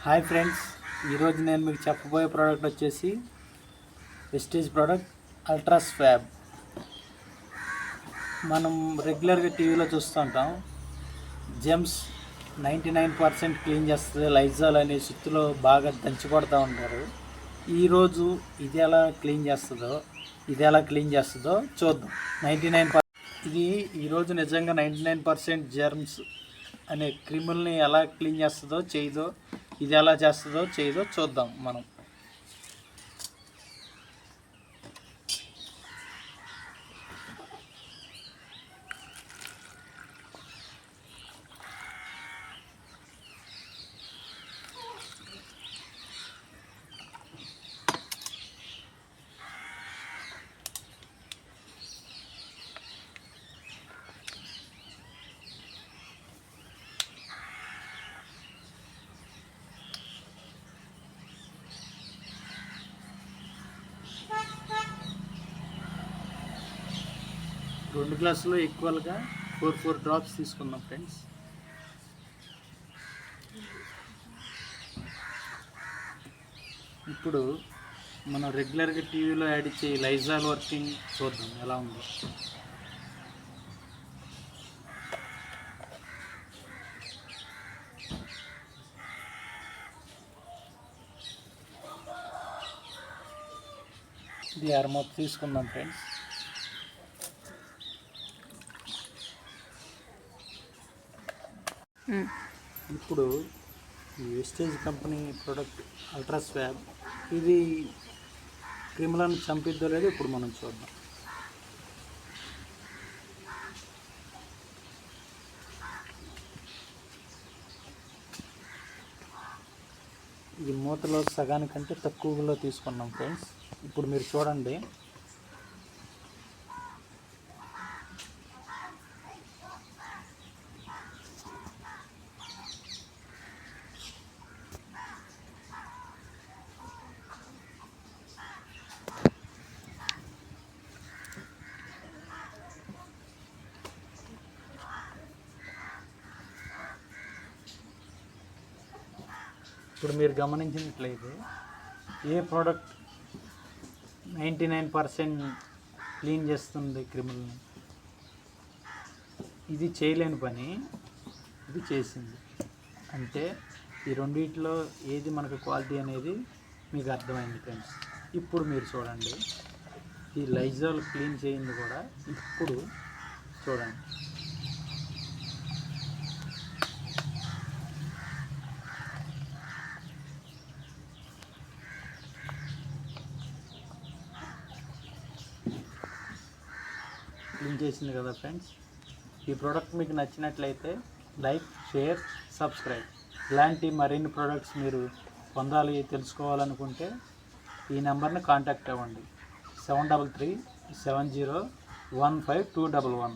Hi friends, ఈరోజు నేను మీకు చెప్పబోయే ప్రోడక్ట్ వచ్చేసి వెస్టేజ్ ప్రోడక్ట్ అల్ట్రా స్వాబ్. మనం రెగ్యులర్గా టీవీలో చూస్తుంటాం, జెమ్స్ 99% క్లీన్ చేస్తుంది, లైజాల్ అనే సుత్తులో బాగా దంచి కొడుతూ ఉంటారు. ఈరోజు ఇది ఎలా క్లీన్ చేస్తుందో చూద్దాం. 99% ఇది ఈరోజు నిజంగా 99% జెర్మ్స్ అనే క్రిముల్ని ఎలా క్లీన్ చేస్తుందో చేయదో, ఇది ఎలా చేస్తుందో చేయదో చూద్దాం మనం. రెండు గ్లాసులు ఈక్వల్గా 4 డ్రాప్స్ తీసుకుందాం ఫ్రెండ్స్. ఇప్పుడు మనం రెగ్యులర్గా టీవీలో యాడ్ ఇచ్చే లైజాల్ వర్కింగ్ చూద్దాం ఎలా ఉందో. ఇది అరమొత్తం తీసుకుందాం ఫ్రెండ్స్. ఇప్పుడు ఈ Vestige company product ultra swab, ఇది క్రిములను చంపిద్దో లేదో ఇప్పుడు మనం చూద్దాం. ఇది మూతలో సగానికంటే తక్కువలో తీసుకున్నాం ఫ్రెండ్స్. ఇప్పుడు మీరు చూడండి, ఇప్పుడు మీరు గమనించినట్లయితే ఏ ప్రోడక్ట్ 99% క్లీన్ చేస్తుంది క్రిములని, ఇది చేయలేని పని ఇది చేసింది. అంటే ఈ రెండిట్లో ఏది మనకు క్వాలిటీ అనేది మీకు అర్థమైంది ఫ్రెండ్స్. ఇప్పుడు మీరు చూడండి, ఈ లైజాల్ క్లీన్ చేయింది కూడా. ఇప్పుడు చూడండి, క్లీన్ చేసింది కదా ఫ్రెండ్స్. ఈ ప్రోడక్ట్ మీకు నచ్చినట్లయితే లైక్, షేర్, సబ్స్క్రైబ్. ఇలాంటి మరిన్ని ప్రోడక్ట్స్ మీరు పొందాలి, తెలుసుకోవాలనుకుంటే ఈ నెంబర్ని కాంటాక్ట్ అవ్వండి. 7337015 211.